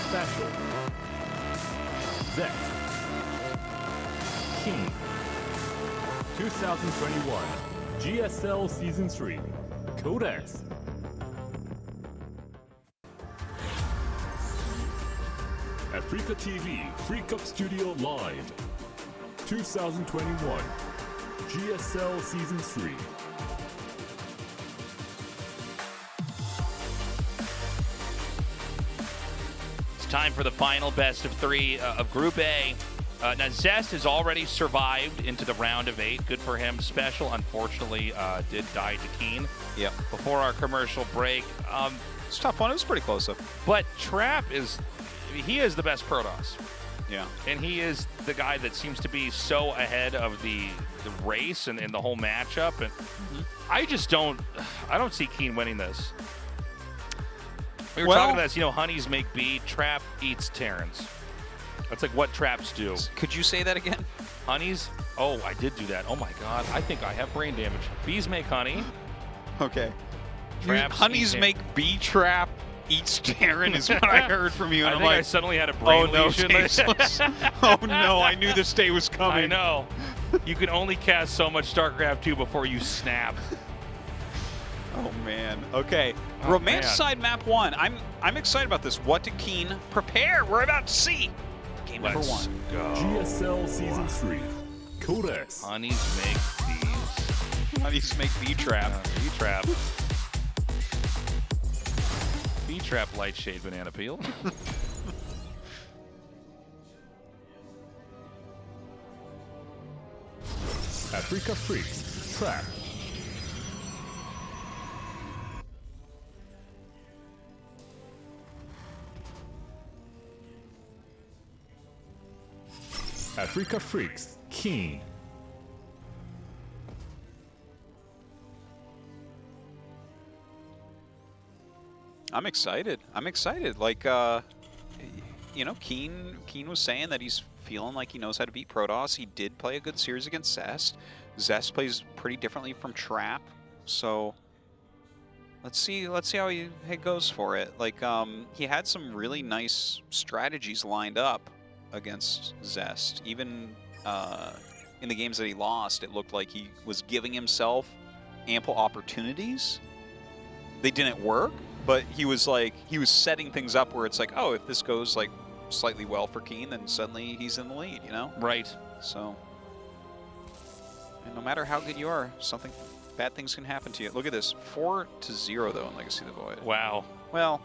Special. Zest. KeeN. 2021 GSL Season 3 Codex. Africa TV Free Cup Studio Live 2021 GSL Season 3. It's time for the final best of three of Group A. Now, Zest has already survived into the round of 8. Good for him. Special, unfortunately, did die to KeeN. Yep. Before our commercial break. It's a tough one. It was pretty close, though. But Trap he is the best Protoss. Yeah. And he is the guy that seems to be so ahead of the race and the whole matchup. And I don't see KeeN winning this. We were talking about this, honeys make B, Trap eats Terrans. That's like what traps do. Could you say that again? Honeys? Oh, I did do that. Oh my God. I think I have brain damage. Bees make honey. Okay. Traps honeys make bee trap eats Terran is what I heard from you. And I'm like, I suddenly had a brain lesion. Oh no, I knew this day was coming. I know. You can only cast so much StarCraft 2 before you snap. Oh man. Okay. Oh, Romanticide map 1. I'm excited about this. What did KeeN prepare? We're about to see. Game number 1. Go. GSL Season 3 Codex. Honeys make bees. Honeys make bee trap. Bee trap. Bee trap light shade banana peel. Africa Freaks Trap. Africa Freaks KeeN. I'm excited. Like, KeeN was saying that he's feeling like he knows how to beat Protoss. He did play a good series against Zest. Zest plays pretty differently from Trap, so let's see how he goes for it. Like, he had some really nice strategies lined up against Zest. Even in the games that he lost, it looked like he was giving himself ample opportunities. They didn't work, but he was setting things up where it's like, oh, if this goes like slightly well for KeeN, then suddenly he's in the lead, Right. So, and no matter how good you are, bad things can happen to you. Look at this, 4-0 though in Legacy of the Void. Wow. Well,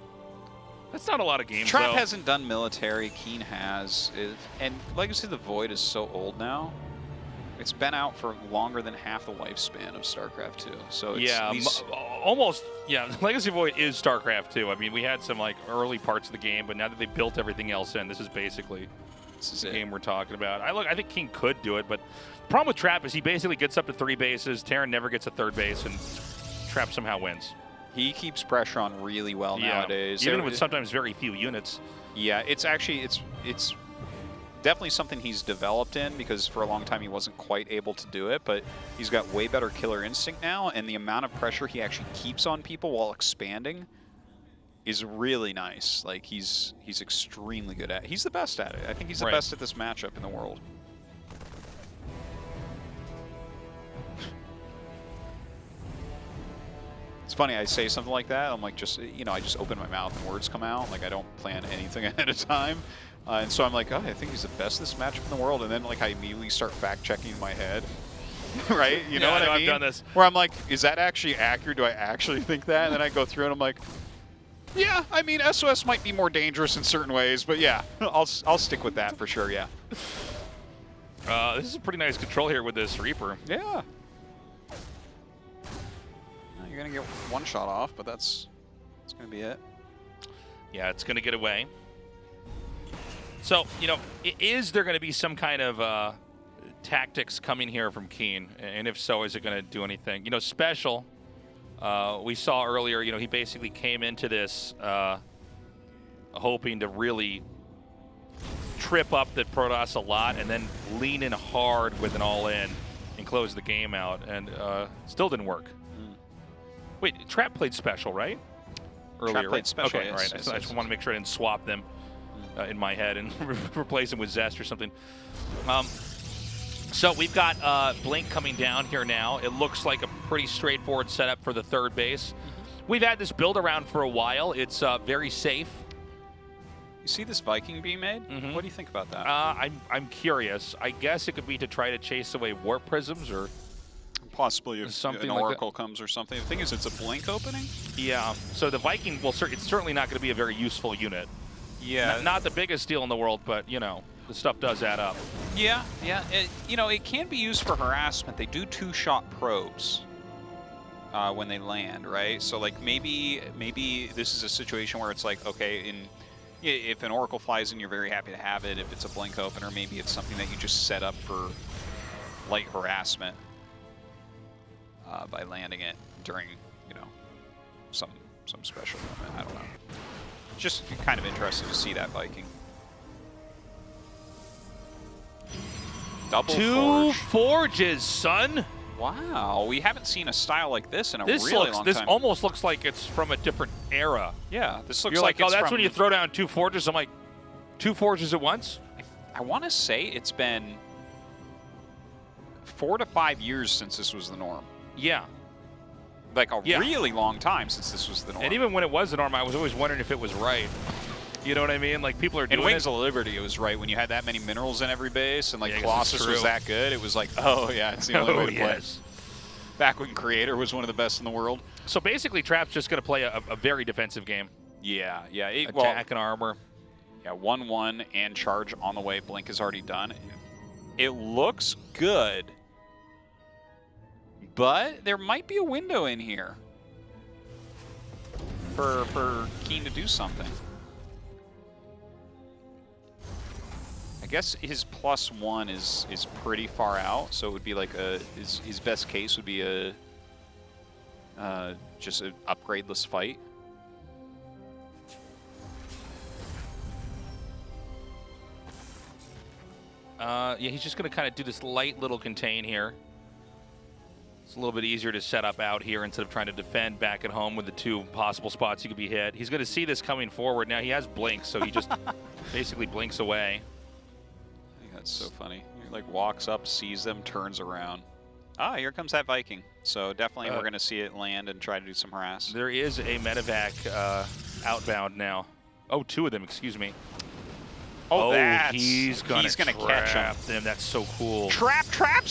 that's not a lot of games. Trap though. hasn't done military. KeeN has, and Legacy of the Void is so old now. It's been out for longer than half the lifespan of StarCraft 2. So it's almost. Yeah, Legacy of Void is StarCraft 2. I mean, we had some early parts of the game, but now that they built everything else in, this is basically the game we're talking about. I think KeeN could do it, but the problem with Trap is he basically gets up to 3 bases. Terran never gets a 3rd base, and Trap somehow wins. He keeps pressure on really well nowadays. Even with sometimes very few units. Yeah, it's definitely something he's developed in, because for a long time he wasn't quite able to do it, but he's got way better killer instinct now, and the amount of pressure he actually keeps on people while expanding is really nice. Like, he's extremely good at it. He's the best at it. I think he's the best at this matchup in the world. It's funny, I say something like that, I'm like, I just open my mouth and words come out. Like, I don't plan anything ahead of time. And so I'm like, oh, I think he's the best this matchup in the world. And then, I immediately start fact-checking in my head. Right? You know what I mean? I've done this. Where I'm like, is that actually accurate? Do I actually think that? And then I go through and I'm like, yeah, I mean, SOS might be more dangerous in certain ways, but yeah, I'll stick with that for sure, yeah. This is a pretty nice control here with this Reaper. Yeah. You're going to get one shot off, but that's going to be it. Yeah, it's going to get away. So, is there going to be some kind of tactics coming here from KeeN? And if so, is it going to do anything? Special, we saw earlier, he basically came into this hoping to really trip up the Protoss a lot and then lean in hard with an all-in and close the game out. And still didn't work. Wait, Trap played Special, right? Earlier, Trap played Special, okay, yes, right. yes, I just want to make sure I didn't swap them. in my head and replace him with Zest or something. So we've got Blink coming down here now. It looks like a pretty straightforward setup for the third base. We've had this build around for a while. It's very safe. You see this Viking being made? What do you think about that? I'm curious. I guess it could be to try to chase away warp prisms or possibly if something an like Oracle comes or something. The thing is, it's a Blink opening. Yeah. So the Viking will it's certainly not going to be a very useful unit. Yeah. Not the biggest deal in the world, but you know, the stuff does add up. Yeah, yeah. You know, it can be used for harassment. They do 2-shot probes when they land, right? So like maybe this is a situation where it's like, okay, if an Oracle flies in, you're very happy to have it. If it's a Blink opener, maybe it's something that you just set up for light harassment by landing it during, you know, some special moment. I don't know. Just kind of interesting to see that Viking. Double Two forge. forges, son. Wow, we haven't seen a style like this in a really long time. This almost looks like it's from a different era. Yeah, this looks You're like oh, it's that's from, when you throw down 2 forges. I'm like, 2 forges at once? I want to say it's been 4 to 5 years since this was the norm. Yeah. Like a really long time since this was the norm. And even when it was the norm, I was always wondering if it was right. You know what I mean? Like people are doing in Wings of Liberty, it was right when you had that many minerals in every base, and like yeah, Colossus was that good. It was like, oh yeah, it's the only way to play. Back when Creator was one of the best in the world. So basically, Trap's just going to play a very defensive game. Yeah, yeah. Attack and armor. Yeah, 1-1 and charge on the way. Blink is already done. It looks good, but there might be a window in here for KeeN to do something. I guess his +1 is pretty far out, so it would be like his best case would be just an upgradeless fight. Yeah, he's just going to kind of do this light little contain here. It's a little bit easier to set up out here instead of trying to defend back at home with the 2 possible spots he could be hit. He's going to see this coming forward. Now he has Blink, so he just basically blinks away. That's so funny. He like walks up, sees them, turns around. Ah, here comes that Viking. So definitely we're going to see it land and try to do some harass. There is a medevac outbound now. Oh, 2 of them, excuse me. Oh, he's gonna catch them. That's so cool. Traps, trap.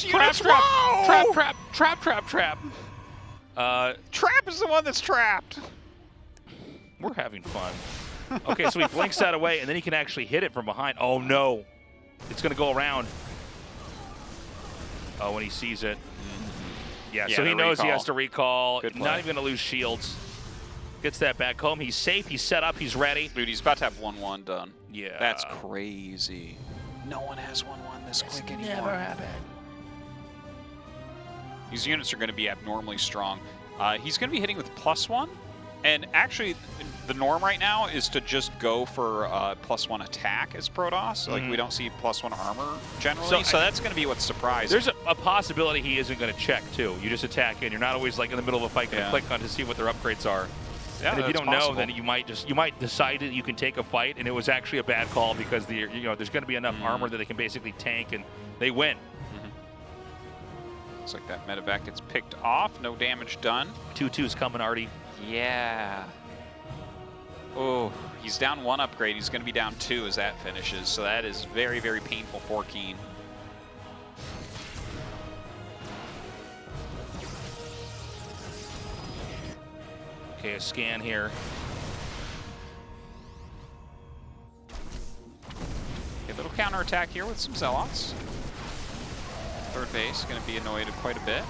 Trap is the one that's trapped. We're having fun. Okay, so he blinks that away, and then he can actually hit it from behind. Oh, no. It's going to go around. Oh, when he sees it. Yeah, so he knows he has to recall. Not even going to lose shields. Gets that back home. He's safe. He's set up. He's ready. Dude, he's about to have 1-1 done. Yeah. That's crazy. No one has 1-1 this quick anymore. Never happened. These units are going to be abnormally strong. He's going to be hitting with +1. And actually, the norm right now is to just go for +1 attack as Protoss. Like, we don't see +1 armor generally. So that's going to be what's surprising. There's a possibility he isn't going to check, too. You just attack in. You're not always, like, in the middle of a fight going to click on to see what their upgrades are. Yeah, and if you don't know, then you might decide that you can take a fight, and it was actually a bad call because there's going to be enough armor that they can basically tank, and they win. Looks like that medevac gets picked off. No damage done. 2-2's coming, Artie. Yeah. Oh, he's down 1 upgrade. He's going to be down 2 as that finishes. So that is very, very painful for KeeN. Okay, a scan here. A little counterattack here with some Zealots. Third base going to be annoyed quite a bit.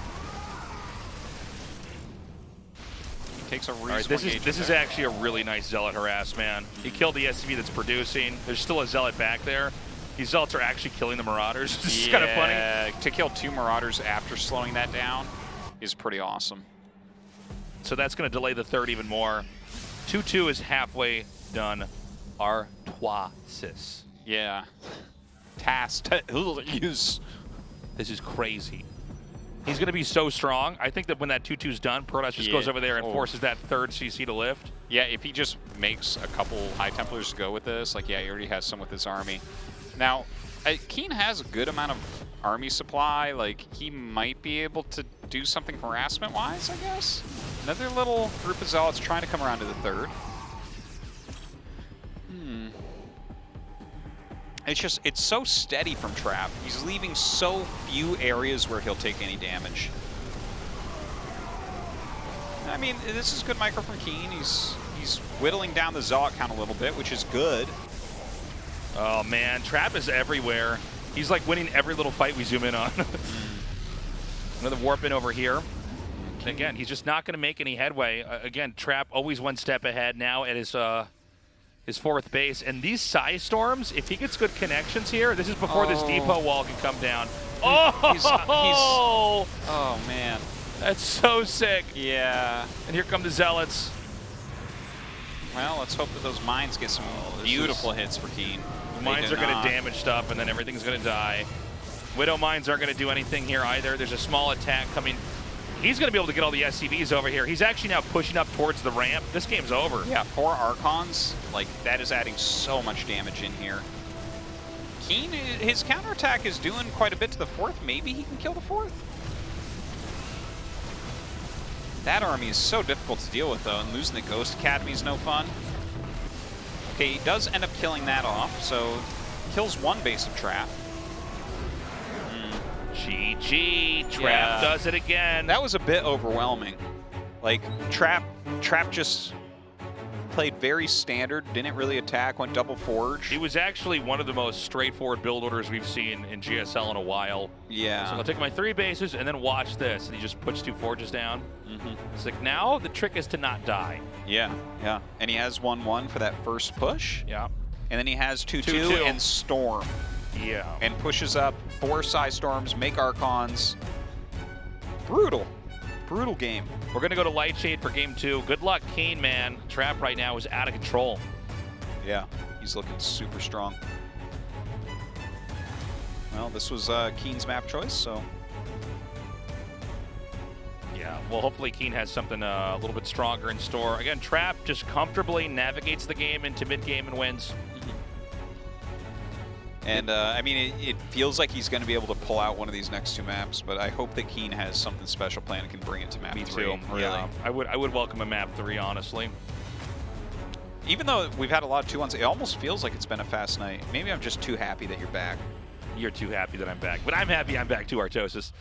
He takes a reasonable this is actually a really nice Zealot harass, man. He killed the SCV that's producing. There's still a Zealot back there. These Zealots are actually killing the Marauders. This is kind of funny. To kill 2 Marauders after slowing that down is pretty awesome. So that's going to delay the third even more. 2-2 is halfway done. Artoisis. Yeah. Task. Use. This is crazy. He's going to be so strong. I think that when that 2-2's done, Protoss just goes over there and forces that third CC to lift. Yeah, if he just makes a couple High Templars go with this, like, yeah, he already has some with his army. Now, KeeN has a good amount of army supply. Like, he might be able to do something harassment-wise, I guess. Another little group of Zealots trying to come around to the third. It's so steady from Trap. He's leaving so few areas where he'll take any damage. I mean, this is good micro from KeeN. He's whittling down the Zealot count a little bit, which is good. Oh man, Trap is everywhere. He's like winning every little fight we zoom in on. Another warp in over here. And again, he's just not going to make any headway. Again, Trap always one step ahead now at his fourth base. And these Psy Storms, if he gets good connections here, this is before this depot wall can come down. Oh! Oh man. That's so sick. Yeah. And here come the Zealots. Well, let's hope that those mines get some beautiful hits for KeeN. The mines are going to damage stuff, and then everything's going to die. Widow mines aren't going to do anything here either. There's a small attack coming. He's going to be able to get all the SCVs over here. He's actually now pushing up towards the ramp. This game's over. Yeah, 4 Archons, like, that is adding so much damage in here. KeeN, his counterattack is doing quite a bit to the fourth. Maybe he can kill the fourth. That army is so difficult to deal with, though, and losing the Ghost Academy is no fun. Okay, he does end up killing that off, so kills one base of Trap. GG, Trap does it again. That was a bit overwhelming. Like, Trap just played very standard, didn't really attack, went double forge. He was actually one of the most straightforward build orders we've seen in GSL in a while. Yeah. So I'll take my 3 bases and then watch this. And he just puts 2 forges down. It's like, now the trick is to not die. Yeah, yeah. And he has 1-1 for that first push. Yeah. And then he has 2-2 and Storm. Yeah. And pushes up 4 Psy Storms, make Archons. Brutal. Brutal game. We're going to go to Lightshade for game 2. Good luck, KeeN, man. Trap right now is out of control. Yeah, he's looking super strong. Well, this was KeeN's map choice, so... Yeah, well, hopefully KeeN has something a little bit stronger in store. Again, Trap just comfortably navigates the game into mid-game and wins. And, I mean, it feels like he's going to be able to pull out one of these next 2 maps, but I hope that KeeN has something special planned and can bring it to map 3. Me too, really. Yeah, I would welcome a map 3, honestly. Even though we've had a lot of 2-1s, it almost feels like it's been a fast night. Maybe I'm just too happy that you're back. You're too happy that I'm back, but I'm happy I'm back too, Artosis.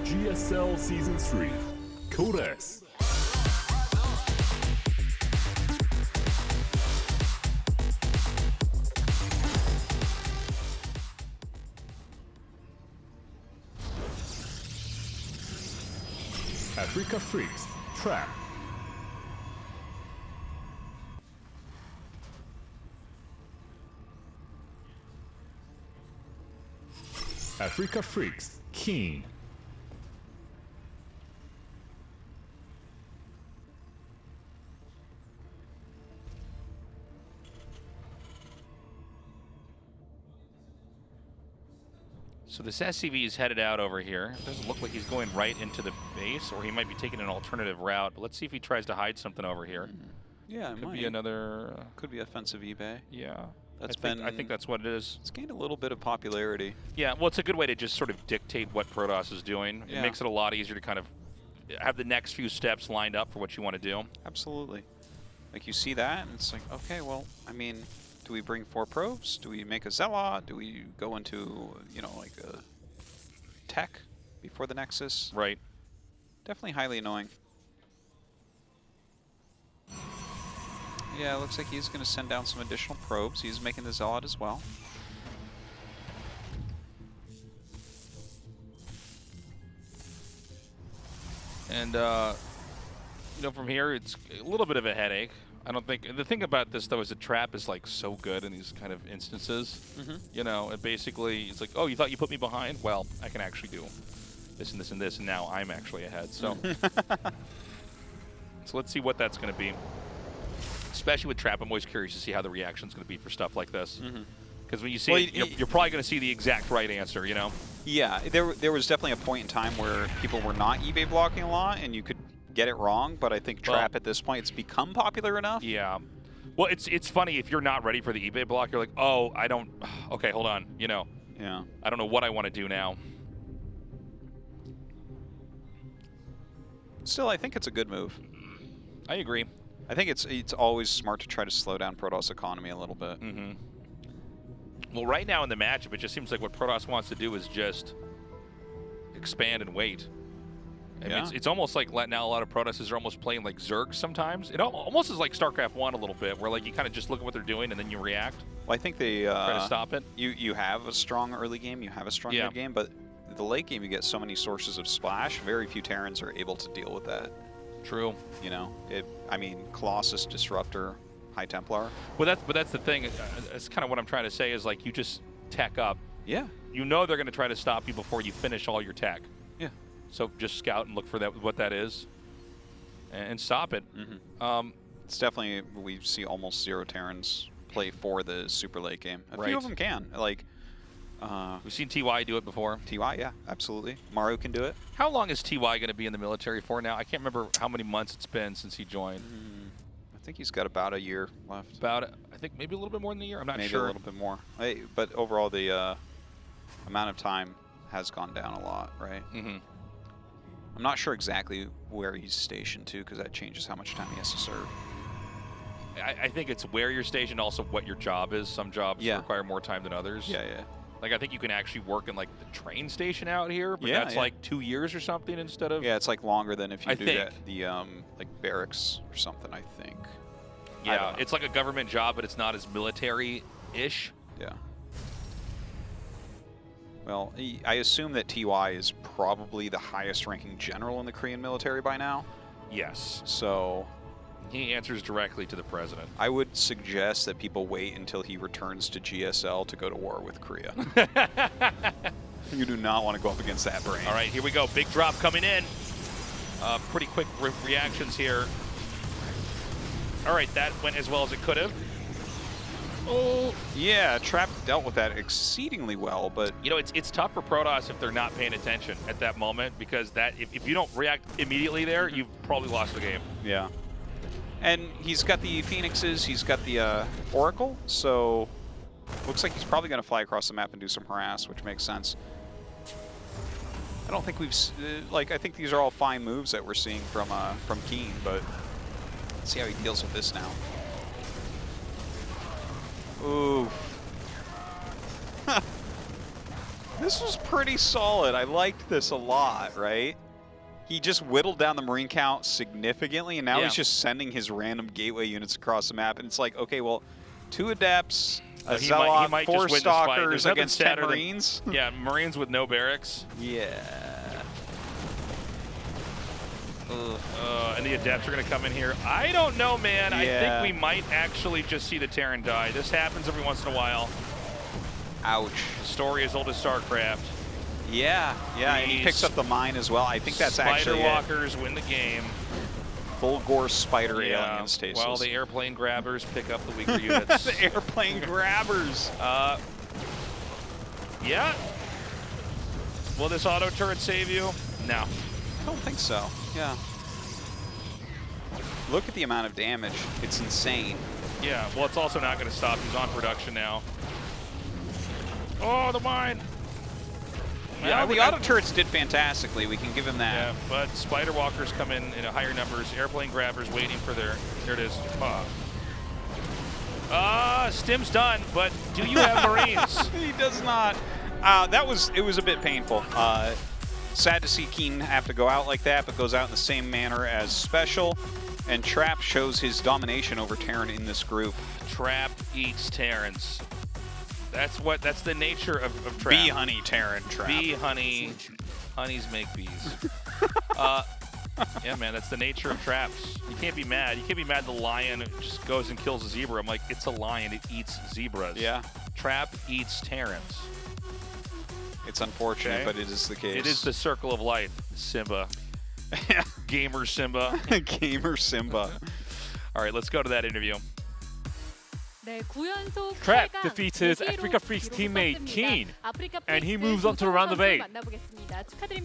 GSL Season 3, Codex. Africa Freaks, Trap. Africa Freaks, KeeN. So this SCV is headed out over here. It doesn't look like he's going right into the base, or he might be taking an alternative route. But let's see if he tries to hide something over here. Yeah, it could might be another. Could be offensive eBay. Yeah, I think that's what it is. It's gained a little bit of popularity. Yeah, well, it's a good way to just sort of dictate what Protoss is doing. Yeah. It makes it a lot easier to kind of have the next few steps lined up for what you want to do. Absolutely. Like, you see that, and it's like, okay, well, I mean, do we bring 4 probes? Do we make a Zealot? Do we go into, you know, like a tech before the Nexus? Right. Definitely highly annoying. Yeah, it looks like he's going to send down some additional probes. He's making the Zealot as well. And, you know, from here, it's a little bit of a headache. I don't think... The thing about this, though, is the Trap is, like, so good in these kind of instances. You know, it basically, it's like, oh, you thought you put me behind? Well, I can actually do this and this and this, and now I'm actually ahead. So, so let's see what that's going to be. Especially with Trap, I'm always curious to see how the reaction's going to be for stuff like this. Because when you see it, you're probably going to see the exact right answer, you know? Yeah, there was definitely a point in time where people were not eBay blocking a lot, and you could get it wrong, but I think Trap at this point, it's become popular enough. Yeah. Well, it's funny if you're not ready for the eBay block, you're like, oh, I don't. Okay, hold on. You know. Yeah. I don't know what I want to do now. Still, I think it's a good move. I agree. I think it's always smart to try to slow down Protoss' economy a little bit. Mm-hmm. Well, right now in the matchup, it just seems like what Protoss wants to do is just expand and wait. I mean, it's almost like now a lot of Protosses are almost playing like Zergs sometimes. It almost is like StarCraft 1 a little bit, where like you kind of just look at what they're doing and then you react. Well, I think they try to stop it. You have a strong early game, you have a strong mid game, but the late game you get so many sources of splash. Very few Terrans are able to deal with that. True. You know, I mean, Colossus, Disruptor, High Templar. Well, that's the thing. That's kind of what I'm trying to say is like you just tech up. Yeah. You know they're going to try to stop you before you finish all your tech. Yeah. So just scout and look for what that is, and stop it. Mm-hmm. It's definitely, we see almost zero Terrans play for the super late game. A few of them can. Like, we've seen TY do it before. TY, yeah, absolutely. Maru can do it. How long is TY going to be in the military for now? I can't remember how many months it's been since he joined. I think he's got about a year left. I think maybe a little bit more than a year. I'm not sure. Maybe a little bit more. But overall, the amount of time has gone down a lot, right? Mm-hmm. I'm not sure exactly where he's stationed to, because that changes how much time he has to serve. I think it's where you're stationed, also what your job is. Some jobs require more time than others. Yeah, yeah. Like, I think you can actually work in, like, the train station out here, but that's, like, 2 years or something instead of... Yeah, it's, like, longer than if you do think. the like, barracks or something, I think. Yeah, it's like a government job, but it's not as military-ish. Yeah. Well, I assume that TY is probably the highest-ranking general in the Korean military by now. Yes. So... he answers directly to the president. I would suggest that people wait until he returns to GSL to go to war with Korea. You do not want to go up against that brain. All right, here we go. Big drop coming in. Pretty quick reactions here. All right, that went as well as it could have. Oh. Yeah, Trap dealt with that exceedingly well, but... You know, it's tough for Protoss if they're not paying attention at that moment, because that if you don't react immediately there, you've probably lost the game. Yeah. And he's got the Phoenixes, he's got the Oracle, so looks like he's probably going to fly across the map and do some harass, which makes sense. I don't think we've... like, I think these are all fine moves that we're seeing from KeeN, but let's see how he deals with this now. Ooh. This was pretty solid. I liked this a lot, right? He just whittled down the Marine count significantly, and now he's just sending his random gateway units across the map. And it's like, okay, well, 2 Adepts, a Zealot, 4 Stalkers against 10 Marines. Yeah, Marines with no barracks. Yeah. And the Adepts are going to come in here. I don't know, man. Yeah. I think we might actually just see the Terran die. This happens every once in a while. Ouch. The story as old as StarCraft. Yeah, yeah, and he picks up the mine as well. I think that's actually Spider Walkers win the game. Full Gore Spider Alien stasis. While the Airplane Grabbers pick up the weaker units. The Airplane Grabbers. Yeah. Will this auto turret save you? No. I don't think so. Yeah. Look at the amount of damage. It's insane. Yeah, well, it's also not going to stop. He's on production now. Oh, the mine. Yeah, the auto turrets did fantastically. We can give him that. Yeah, but Spider Walkers come in higher numbers. Airplane Grabbers waiting for their... There it is. Stim's done, but do you have Marines? He does not. It was a bit painful. Sad to see KeeN have to go out like that, but goes out in the same manner as Special. And Trap shows his domination over Terran in this group. Trap eats Terrans. That's the nature of Trap. Bee honey Terran Trap. Bee honey. Honeys make bees. Yeah, man, that's the nature of traps. You can't be mad. You can't be mad the lion just goes and kills a zebra. I'm like, it's a lion. It eats zebras. Yeah. Trap eats Terrans. It's unfortunate, but it is the case. It is the circle of life, Simba. Gamer Simba. Gamer Simba. All right, let's go to that interview. Trap defeated Africa Freak's teammate KeeN, and he moves on to round of 8.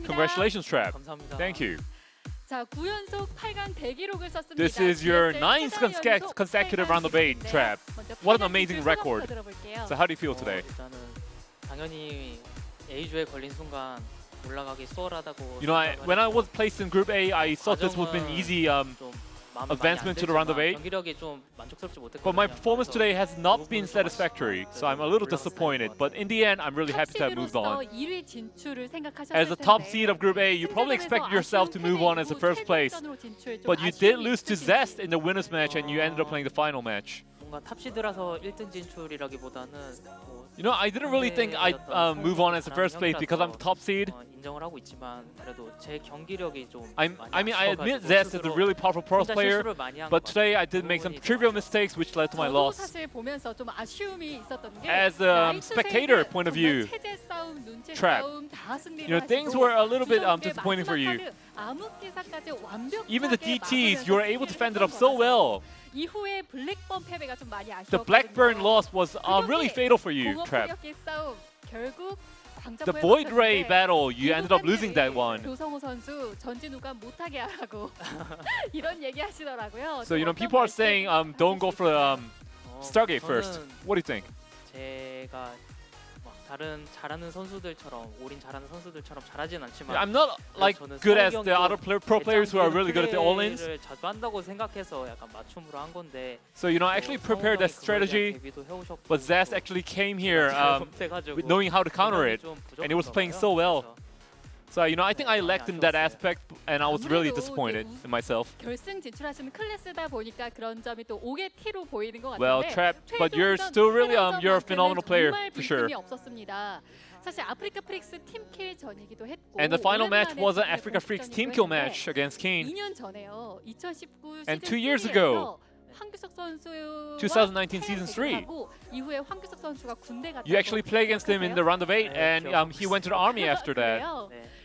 Congratulations, Trap. Thank you. 자, 9연속 8강 대기록을 썼습니다. This is your GSL ninth 최다 연속 consecutive 8강 round of 8 기록인데요. trap. 먼저 What an 8강 amazing 기술 record. 소감부터 들어볼게요. So how do you feel today? 일단은 당연히 A조에 걸린 순간 올라가기 수월하다고 You know, when I was placed in Group A, I thought this would have been 과정은 easy. 좀 마음이 advancement 많이 to the round of 안 8. 들지만 경기력이 좀 만족스럽지 못했거든요. But my performance 그래서 today has 그 not been 부분은 좀 satisfactory, so I'm a little disappointed. But in the end, I'm really happy to have moved on. 1위 진출을 생각하셨을 As the top 텐데 seed of Group A, you probably expected yourself to move on as the first place. But you did lose to Zest in the winners match, and you ended up playing the final match. 뭔가 탑시드라서 1등 진출이라기보다는 뭐 You know, I didn't really think I'd move on as the first place because I'm the top seed. 인정을 하고 있지만 그래도 제 경기력이 좀 I mean, I admit Zest is a really powerful pro player, but today I did make some trivial mistakes which led to my 저도 loss. 사실 보면서 좀 아쉬움이 있었던 게 As a 나이트 spectator 세이브, point of 정말 view, 체제 싸움, 눈치 Trap. 싸움 다 승리를 You know, things 하시고 were a little bit 주성의 disappointing for you. 마지막 카드 암흑기사까지 완벽하게 Even the DTs, 막으면서 you were able to fend it up 승리를 so 했던 well. 거라서 이후에 블랙번 패배가 좀 많이 아쉬웠거든요. The Blackburn loss was really fatal for you, 공업 Trap. 포격기 싸움 결국 The Void Ray battle, you ended up losing that one. 조성호 선수 전진우가 못하게 하라고 이런 얘기 하시더라고요. So, you know, people are saying don't go for Stargate first. 저는 What do you think? 제가 막 다른 잘하는 선수들처럼 올인 잘하는 선수들처럼 잘하진 않지만 I'm not like good as the other pro players who are really good at the all-ins. 를 자주 한다고 생각해서 약간 맞춤으로 한 건데 So, you know, I actually prepared that strategy, but Zest actually came here with knowing how to counter it, and he was playing so well. So, you know, I think I lacked in that aspect, and I was really disappointed in myself. 결승 진출하시는 클래스다 보니까 그런 점이 또 5개 T로 보이는 것 같은데 Well, Trap, but you're still really you're a phenomenal player for sure. 없었습니다. 사실 아프리카 프릭스 팀킬 전이기도 했고 And the final match 오랜만에 was an 팀의 Africa Freaks 공식전이기도 team kill 했는데 match against KeeN. 2년 전에요. 2019 And 시즌 2 years 3에서 ago, 황규석 선수와 2019 season 3. 대결하고 이후에 황규석 선수가 군대 갔다 You actually played against him in the round of 8, and he went to the army after that.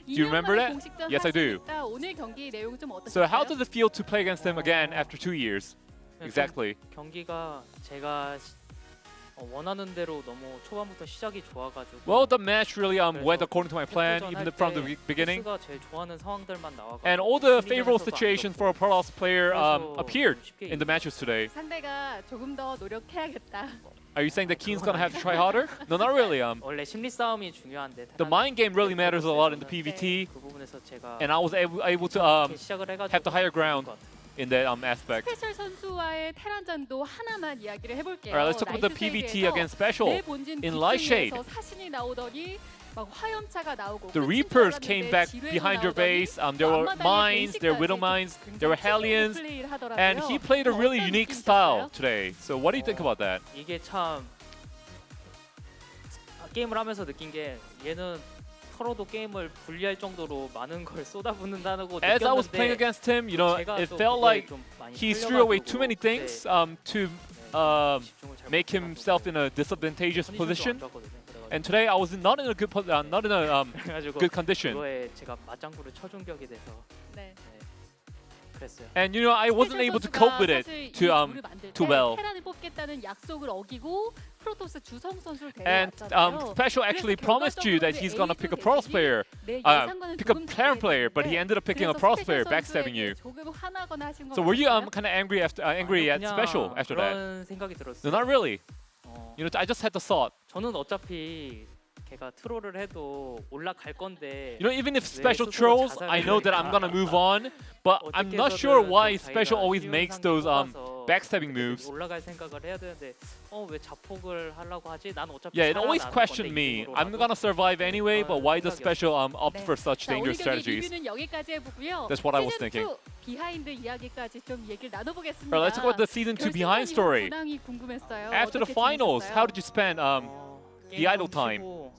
Do you remember that? Yes, I do. 오늘 경기 내용 좀 어떠셨어요? So how does it feel to play against him again after 2 years? Exactly. 경기가 제가 원하는 대로 너무 초반부터 시작이 좋아가지고 Well, the match really went according to my plan, even from the beginning. 가 제일 좋아하는 상황들만 나와가지고 And all the favorable situations for a Protoss player appeared in the matches today. 상대가 조금 더 노력해야겠다. Are you saying that KeeN's gonna have to try harder? No, not really. 원래 심리 싸움이 중요한데 The mind game really matters a lot in the PvT, 그 부분에서 제가 and I was able to 이렇게 시작을 해가지고 have the higher ground in that aspect. 스페셜 선수와의 테란전도 하나만 이야기를 해볼게요. Alright, let's talk about the PvT against Special. In Light Shade, 사신이 나오더니 막 화염차가 나오고 the Reapers came back behind your base. There were mines, there were Widow mines, there were Hellions, and he played a really unique style today. So what do you think about that? 이게 참 게임을 하면서 느낀 게 얘는 서로도 게임을 분리할 정도로 많은 걸 쏟아붓는다고 As I was playing 느꼈는데 against him, you know, 제가 it 또 felt 그거에 like 좀 많이 he threw away 끌려가지고 too many things to 집중을 잘 make 못해가지고 himself in a disadvantageous 컨디션도 안 position. 좋았거든요. 그래가지고 And today I was not in a 그래가지고 good condition. 그거에 제가 맞장구를 쳐준 격이 돼서 네. 그랬어요. And you know, I wasn't able to cope with it too well. 테란을 뽑겠다는 약속을 어기고 프로토스 주성 선수를 And 데려왔잖아요. Special actually promised you that he's gonna pick a Protoss player, pick a Terran player, but he ended up picking a Protoss player, backstabbing you. 조금 화나거나 하신 거 So were you 같아요? kind of angry at 그냥 Special after that? 그런 생각이 들었어요. No, not really. 어, You know, I just had the thought. 저는 어차피 걔가 트롤을 해도 올라갈 건데 You know, even if Special trolls, I know that I'm gonna move on, but I'm not sure why Special always makes those backstabbing moves. 올라갈 생각을 해야 되는데 왜 자폭을 하려고 하지? 난 어차피 Yeah, it always 살아나는 questioned 건데 me. 이등으로라도. I'm gonna survive anyway, but why does Special opt for such 자, 오늘 dangerous 경기 strategies? 리뷰는 여기까지 해보고요. That's what I was 시즌 thinking. 2 비하인드 이야기까지 좀 얘기를 나눠보겠습니다. Alright, let's talk about the season 2 behind story. 근황이 궁금했어요. After the 어떻게 finals, 지내셨어요? how did you spend the idle time? 쉬고,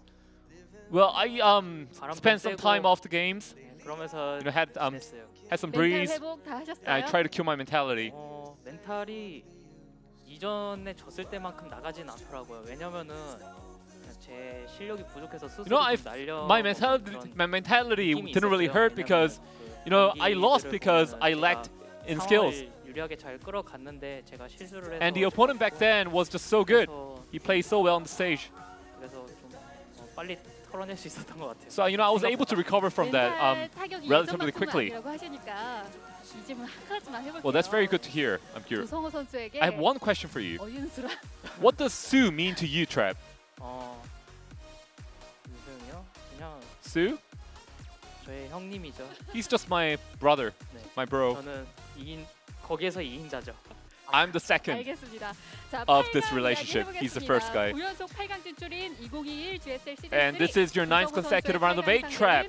Well, I spent some time off the games, 그러면서 you know, had 지냈어요. had some 멘탈 breeze, 회복 다 하셨어요? and I tried to kill my mentality. 멘탈이 이전에 졌을 때만큼 나가진 않더라고요. 왜냐면은 그냥 제 실력이 부족해서 스스로 You know, 좀 날려 my mentality didn't really hurt because, you know, I lost because I lacked in skills. 유리하게 잘 끌어갔는데 제가 실수를 해서 And the opponent back then was just so good. 그래서 He played so well on the stage. 그래서 좀 빨리 털어낼 수 있었던 것 같아요. So I was able to recover from that 맨날 타격이 relatively 예전만큼은 quickly. 아니라고 하시니까 이제는 한 가지만 해볼게요. Well, that's very good to hear. I'm curious. 조성호 선수에게 I have one question for you. 어윤수란 What does Sue mean to you, Trap? 유승이요? 그냥 Sue? 저의 형님이죠. He's just my brother, 네. my bro. 저는 2인 거기에서 2인자죠. I'm the second. 알겠습니다. 자, of this 8강 relationship. 이야기 He's the 해보겠습니다. first guy. 9연속 8강 진출인 2021 GSL 시즌 3. And this is your ninth consecutive round of 8, Trap.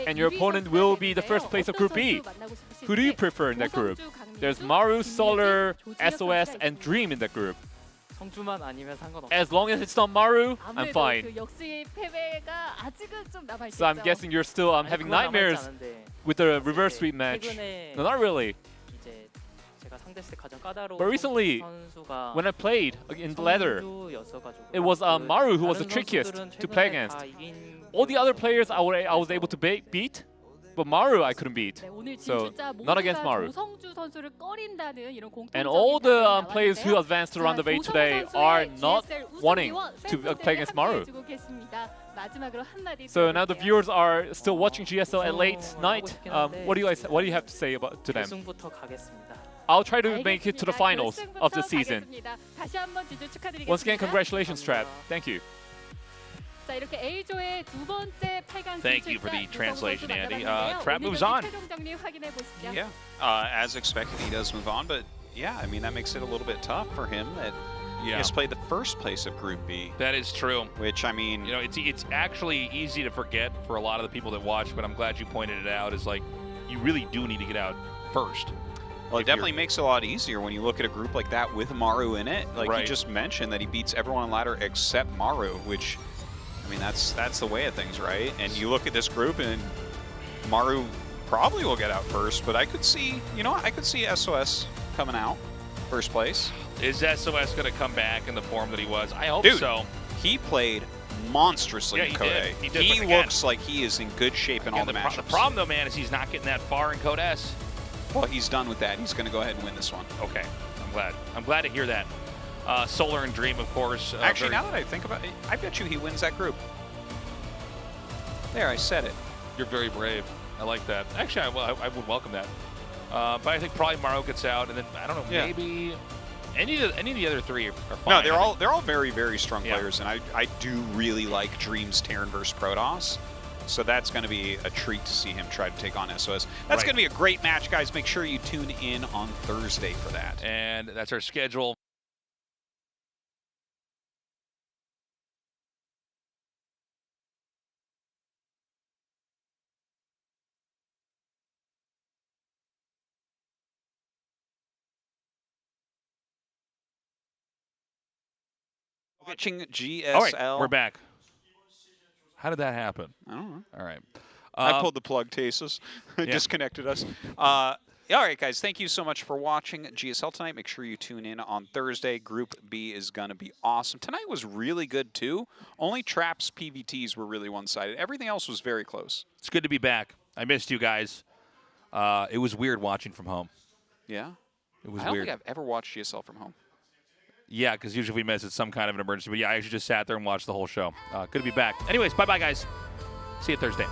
And your opponent will be the first place of Group B. Who do you prefer in that group? There's Maru, Solar, SOS, and Dream in that group. 성주만 아니면 상관없어요. As long as it's not Maru, I'm 아무래도 fine. 그 역수의 패배가 아직은 좀 남아 있죠. So I'm guessing you're still having nightmares with the reverse sweep match. 최근에 No, not really. 이제 제가 상대했을 때 가장 까다로운 But recently, 선수가 when I played in the leather, 성주였어가지고 it was 그 Maru who was the 다른 trickiest 선수들은 to play 최근에 against. 다 이긴 All the other players I was able to beat, but Maru I couldn't beat. 네, 오늘 So, 진출자 not against 모두가 Maru. 조성주 선수를 꺼린다는 이런 공통적인 And all the 답변이 players who 나왔는데요. advanced to round of 8 자, today 조성호 are 선수의 not GSL 우승 wanting 기원 to play against Maru. 해주고 계십니다. 마지막으로 한마디 So now the 들어볼게요. viewers are still watching GSL at late night. What do you have to say about to them? 결승부터 가겠습니다. I'll try to make it to the 알겠습니다. finals of the 결승부터 season. 가겠습니다. 다시 한번 진출 축하드리겠습니다. Once again, congratulations, Trap. Thank you. 자, 이렇게 A조의 두 번째 8강 Thank you for the 진출자 translation, 유성호 선수 Andy. 만나봤는데요. Trap 오늘 moves 경기 on. 최종 정리 확인해 보시죠. Yeah, as expected, he does move on, but yeah, I mean that makes it a little bit tough for him that he Yeah, has played the first place of Group B, that is true. which I mean, You know, it's actually easy to forget for a lot of the people that watch, but I'm glad you pointed it out. Is like you really do need to get out first. well, if it definitely makes it a lot easier when you look at a group like that with Maru in it. Like Right. you just mentioned that he beats everyone on ladder except Maru, which I mean that's the way of things, right? And you look at this group and Maru probably will get out first, but I could see, I could see SOS coming out first place. Is SOS going to come back in the form that he was? I hope Dude. so. He played monstrously Yeah, in he Code did. A. He did, but again- looks like he is in good shape in all Again, the matchups. the problem, though, man, is he's not getting that far in Code S. Well, he's done with that. He's going to go ahead and win this one. Okay, I'm glad. I'm glad to hear that. Solar and Dream, of course. Actually, very- now that I think about it, I bet you he wins that group. There, I said it. You're very brave. I like that. Actually, I would welcome that. But I think probably Maru gets out, and then I don't know, Yeah. maybe any of the other three are fine. No, I they're think. all very, very strong Yeah. players, and I do really like Dream's Terran versus Protoss. So that's going to be a treat to see him try to take on SOS. That's Right. going to be a great match, guys. Make sure you tune in on Thursday for that. And that's our schedule. Watching GSL. All right, we're back. How did that happen? I don't know. All right. I pulled the plug, Tasus. Disconnected us. All right, guys. Thank you so much for watching GSL tonight. Make sure you tune in on Thursday. Group B is going to be awesome. Tonight was really good, too. Only Traps PVTs were really one-sided. Everything else was very close. It's good to be back. I missed you guys. It was weird watching from home. Yeah? It was I don't weird. think I've ever watched GSL from home. Yeah, because usually we miss it's some kind of an emergency. But yeah, I actually just sat there and watched the whole show. Good to be back. Anyways, bye-bye, guys. See you Thursday.